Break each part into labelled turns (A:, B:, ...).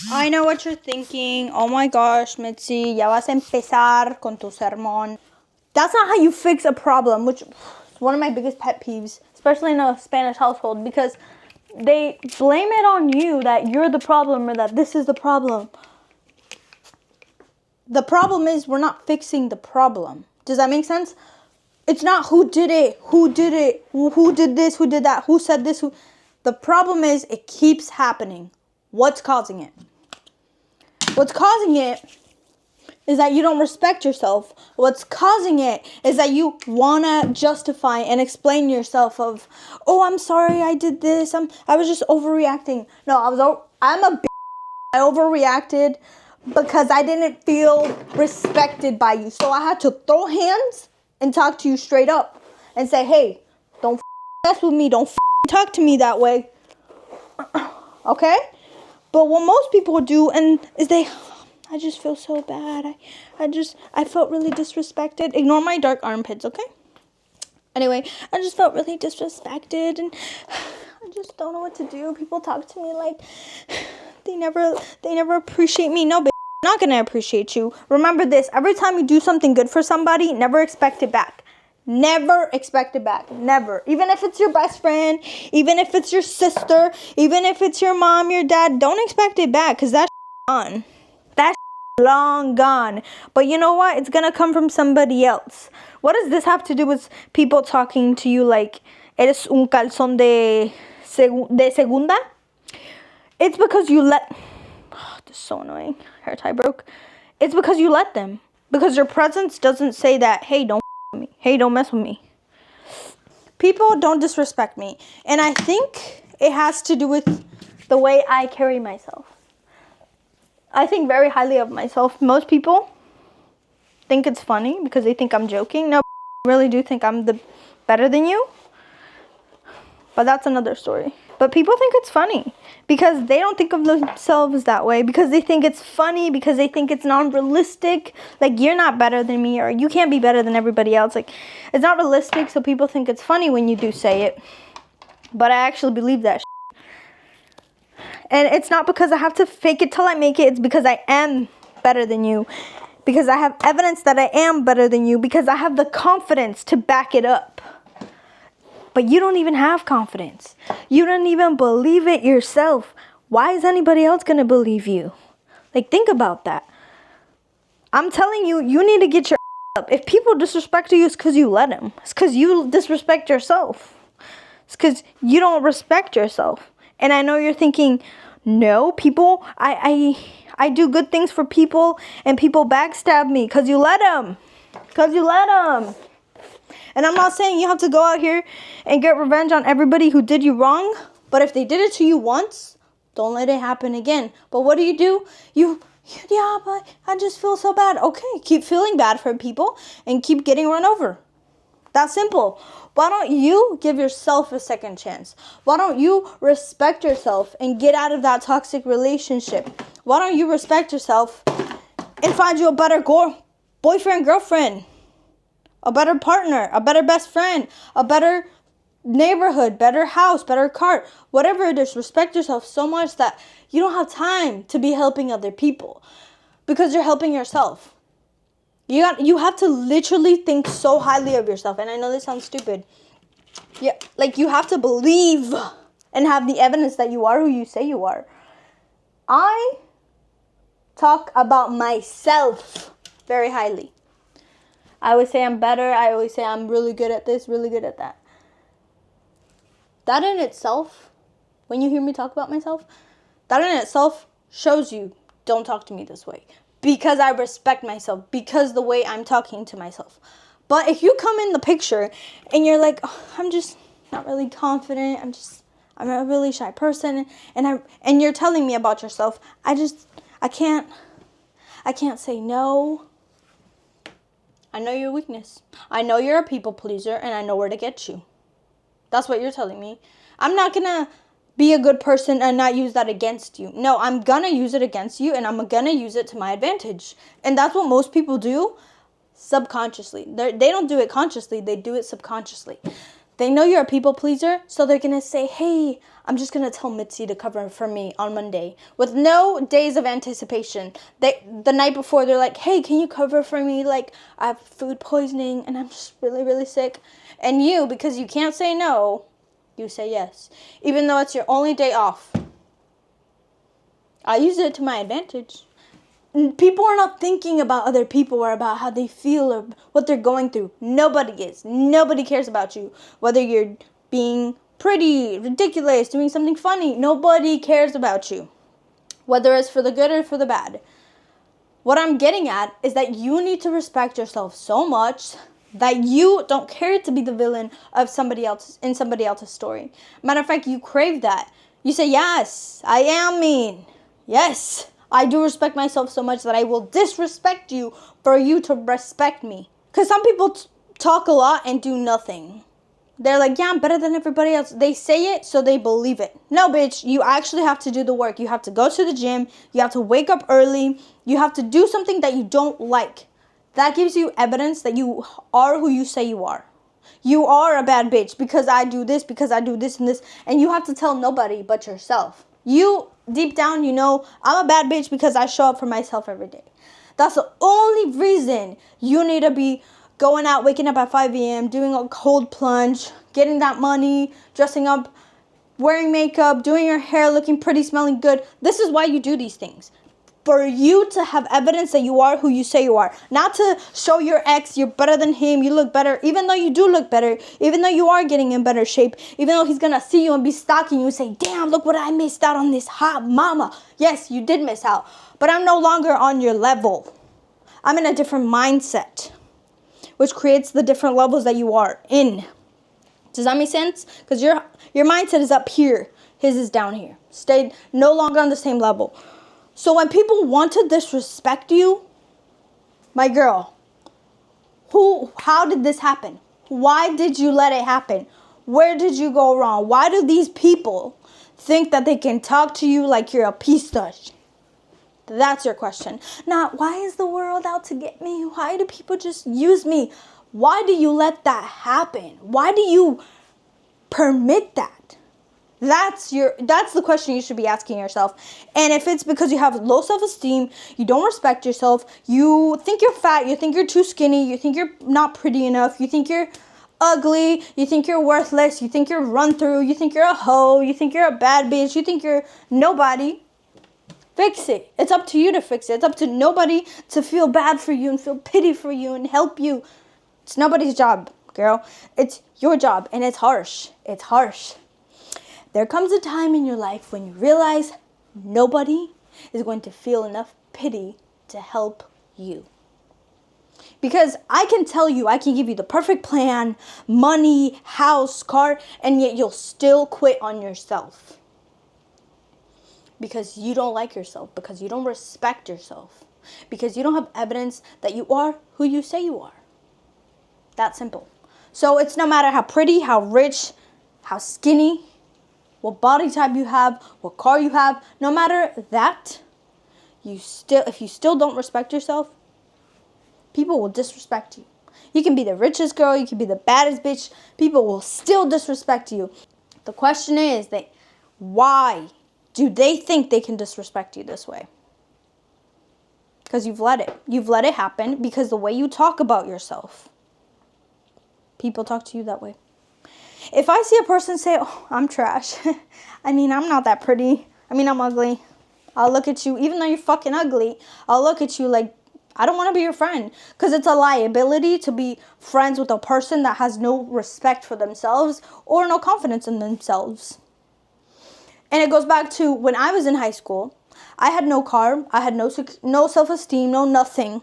A: I know what you're thinking. Oh my gosh, Mitzi, ya vas a empezar con tu sermón. That's not how you fix a problem, which is one of my biggest pet peeves, especially in a Spanish household, because they blame it on you that you're the problem or that this is the problem. The problem is we're not fixing the problem. Does that make sense? It's not who did it, who did this, who did that, who said this, who. The problem is it keeps happening. What's causing it? What's causing it is that you don't respect yourself. What's causing it is that you want to justify and explain yourself of, oh, I'm sorry I did this. I was just overreacting. No, I'm a bitch. I overreacted because I didn't feel respected by you. So I had to throw hands and talk to you straight up and say, hey, don't mess with me. Don't talk to me that way. Okay? But what most people do is I just feel so bad. I felt really disrespected. Ignore my dark armpits, okay? Anyway, I just felt really disrespected and I just don't know what to do. People talk to me like they never appreciate me. No, but I'm not going to appreciate you. Remember this, every time you do something good for somebody, never expect it back. Never expect it back. Never. Even if it's your best friend, even if it's your sister, even if it's your mom, your dad, don't expect it back because that's gone. That's long gone. But you know what? It's going to come from somebody else. What does this have to do with people talking to you like, eres un calzón de segunda? It's because you let... Oh, this is so annoying. Hair tie broke. It's because you let them. Because your presence doesn't say that, hey, don't me. Hey, don't mess with me. People don't disrespect me. And I think it has to do with the way I carry myself. I think very highly of myself. Most people think it's funny because they think I'm joking. No, I really do think I'm better than you. But that's another story. But people think it's funny because they don't think of themselves that way, because they think it's funny, because they think it's non-realistic. Like, you're not better than me, or you can't be better than everybody else. Like, it's not realistic, so people think it's funny when you do say it. But I actually believe that shit. And it's not because I have to fake it till I make it. It's because I am better than you. Because I have evidence that I am better than you. Because I have the confidence to back it up. But you don't even have confidence. You don't even believe it yourself. Why is anybody else going to believe you? Like, think about that. I'm telling you, you need to get your up. If people disrespect you, it's because you let them. It's because you disrespect yourself. It's because you don't respect yourself. And I know you're thinking, no, people, I do good things for people and people backstab me because you let them. Because you let them. And I'm not saying you have to go out here and get revenge on everybody who did you wrong. But if they did it to you once, don't let it happen again. But what do? Yeah, but I just feel so bad. Okay, keep feeling bad for people and keep getting run over. That's simple. Why don't you give yourself a second chance? Why don't you respect yourself and get out of that toxic relationship? Why don't you respect yourself and find you a better boyfriend, girlfriend? A better partner, a better best friend, a better neighborhood, better house, better car, whatever it is. Respect yourself so much that you don't have time to be helping other people because you're helping yourself. You have to literally think so highly of yourself. And I know this sounds stupid. Yeah, like, you have to believe and have the evidence that you are who you say you are. I talk about myself very highly. I always say I'm better. I always say I'm really good at this, really good at that. That in itself, when you hear me talk about myself, that in itself shows you don't talk to me this way. Because I respect myself. Because the way I'm talking to myself. But if you come in the picture and you're like, oh, I'm just not really confident. I'm a really shy person. And you're telling me about yourself. I can't say no. I know your weakness. I know you're a people pleaser, and I know where to get you. That's what you're telling me. I'm not going to be a good person and not use that against you. No, I'm going to use it against you, and I'm going to use it to my advantage. And that's what most people do subconsciously. They don't do it consciously. They do it subconsciously. They know you're a people pleaser, so they're going to say, hey, I'm just going to tell Mitzi to cover for me on Monday with no days of anticipation. The night before, they're like, hey, can you cover for me? Like, I have food poisoning and I'm just really, really sick. And you, because you can't say no, you say yes, even though it's your only day off. I use it to my advantage. People are not thinking about other people or about how they feel or what they're going through. Nobody is. Nobody cares about you. Whether you're being pretty, ridiculous, doing something funny, nobody cares about you. Whether it's for the good or for the bad. What I'm getting at is that you need to respect yourself so much that you don't care to be the villain of somebody else in somebody else's story. Matter of fact, you crave that. You say, yes, I am mean. Yes, I do respect myself so much that I will disrespect you for you to respect me. Because some people talk a lot and do nothing. They're like, yeah, I'm better than everybody else. They say it so they believe it. No, bitch, you actually have to do the work. You have to go to the gym. You have to wake up early. You have to do something that you don't like. That gives you evidence that you are who you say you are. You are a bad bitch because I do this and this. And you have to tell nobody but yourself. You, deep down, you know, I'm a bad bitch because I show up for myself every day. That's the only reason you need to be going out, waking up at 5 a.m., doing a cold plunge, getting that money, dressing up, wearing makeup, doing your hair, looking pretty, smelling good. This is why you do these things. For you to have evidence that you are who you say you are. Not to show your ex you're better than him, you look better, even though you do look better, even though you are getting in better shape, even though he's going to see you and be stalking you and say, damn, look what I missed out on this hot mama. Yes, you did miss out, but I'm no longer on your level. I'm in a different mindset, which creates the different levels that you are in. Does that make sense? Because your mindset is up here, his is down here. Stay no longer on the same level. So when people want to disrespect you, my girl, how did this happen? Why did you let it happen? Where did you go wrong? Why do these people think that they can talk to you like you're a piece of shit? That's your question. Not, why is the world out to get me? Why do people just use me? Why do you let that happen? Why do you permit that? That's the question you should be asking yourself. And if it's because you have low self-esteem, you don't respect yourself, you think you're fat, you think you're too skinny, you think you're not pretty enough, you think you're ugly, you think you're worthless, you think you're run through, you think you're a hoe, you think you're a bad bitch, you think you're nobody, fix it. It's up to you to fix it. It's up to nobody to feel bad for you and feel pity for you and help you. It's nobody's job, girl. It's your job, and it's harsh. It's harsh. There comes a time in your life when you realize nobody is going to feel enough pity to help you. Because I can tell you, I can give you the perfect plan, money, house, car, and yet you'll still quit on yourself. Because you don't like yourself, because you don't respect yourself, because you don't have evidence that you are who you say you are. That simple. So it's no matter how pretty, how rich, how skinny, what body type you have, what car you have, no matter that, if you still don't respect yourself, people will disrespect you. You can be the richest girl, you can be the baddest bitch, people will still disrespect you. The question is that why do they think they can disrespect you this way? Because you've let it. You've let it happen because the way you talk about yourself, people talk to you that way. If I see a person say, oh, I'm trash. I mean, I'm not that pretty. I mean, I'm ugly. I'll look at you, even though you're fucking ugly, I'll look at you like, I don't want to be your friend. Because it's a liability to be friends with a person that has no respect for themselves or no confidence in themselves. And it goes back to when I was in high school. I had no car. I had no self-esteem, no nothing.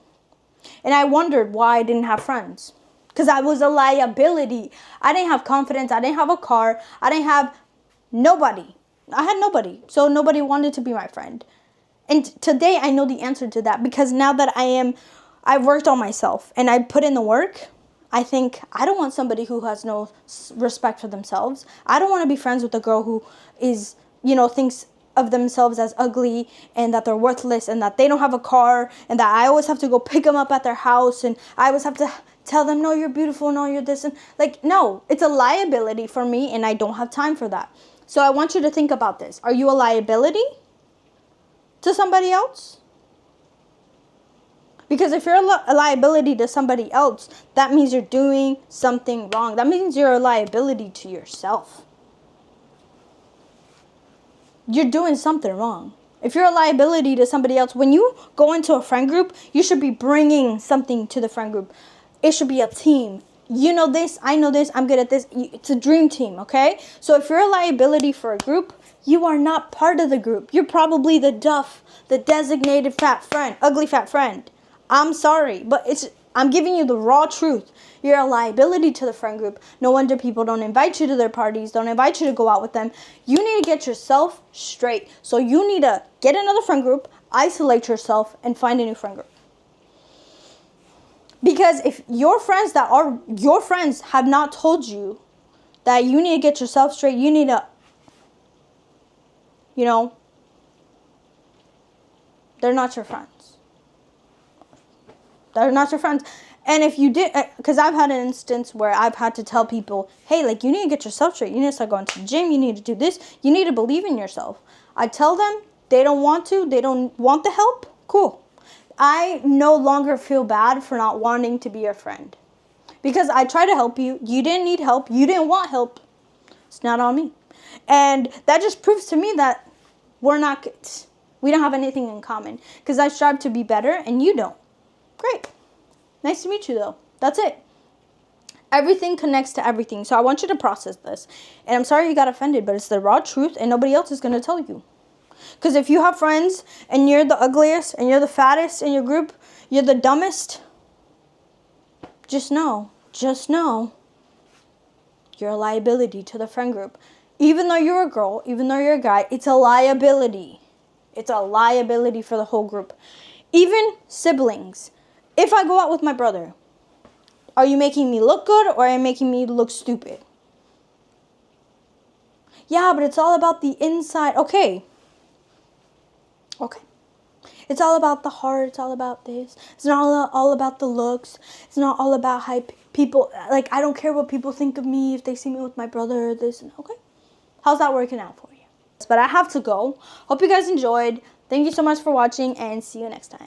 A: And I wondered why I didn't have friends. Because I was a liability. I didn't have confidence. I didn't have a car. I didn't have nobody. I had nobody. So nobody wanted to be my friend. And today I know the answer to that. Because now that I've worked on myself and I put in the work, I think I don't want somebody who has no respect for themselves. I don't want to be friends with a girl who is, thinks of themselves as ugly and that they're worthless and that they don't have a car and that I always have to go pick them up at their house and I always have to tell them, no, you're beautiful, no, you're this. And like, no, it's a liability for me and I don't have time for that. So I want you to think about this. Are you a liability to somebody else? Because if you're a liability to somebody else, that means you're doing something wrong. That means you're a liability to yourself. You're doing something wrong. If you're a liability to somebody else, when you go into a friend group, you should be bringing something to the friend group. It should be a team. You know this, I know this, I'm good at this. It's a dream team, okay? So if you're a liability for a group, you are not part of the group. You're probably the duff, the designated fat friend, ugly fat friend. I'm sorry, but I'm giving you the raw truth. You're a liability to the friend group. No wonder people don't invite you to their parties, don't invite you to go out with them. You need to get yourself straight. So you need to get another friend group, isolate yourself, and find a new friend group. Because if your friends that are your friends have not told you that you need to get yourself straight, you need to, they're not your friends. They're not your friends. And if you did, because I've had an instance where I've had to tell people, hey, like, you need to get yourself straight. You need to start going to the gym. You need to do this. You need to believe in yourself. I tell them, they don't want to. They don't want the help. Cool. I no longer feel bad for not wanting to be your friend. Because I try to help you. You didn't need help. You didn't want help. It's not on me. And that just proves to me that we don't have anything in common. Because I strive to be better and you don't. Great. Nice to meet you, though. That's it. Everything connects to everything. So I want you to process this. And I'm sorry you got offended, but it's the raw truth and nobody else is going to tell you. Because if you have friends and you're the ugliest and you're the fattest in your group, you're the dumbest, just know, you're a liability to the friend group. Even though you're a girl, even though you're a guy, it's a liability. It's a liability for the whole group. Even siblings. If I go out with my brother, are you making me look good or are you making me look stupid? Yeah, but it's all about the inside. Okay. It's all about the heart. It's all about this. It's not all about the looks. It's not all about how people, like, I don't care what people think of me if they see me with my brother or this. Okay. How's that working out for you? But I have to go. Hope you guys enjoyed. Thank you so much for watching and see you next time.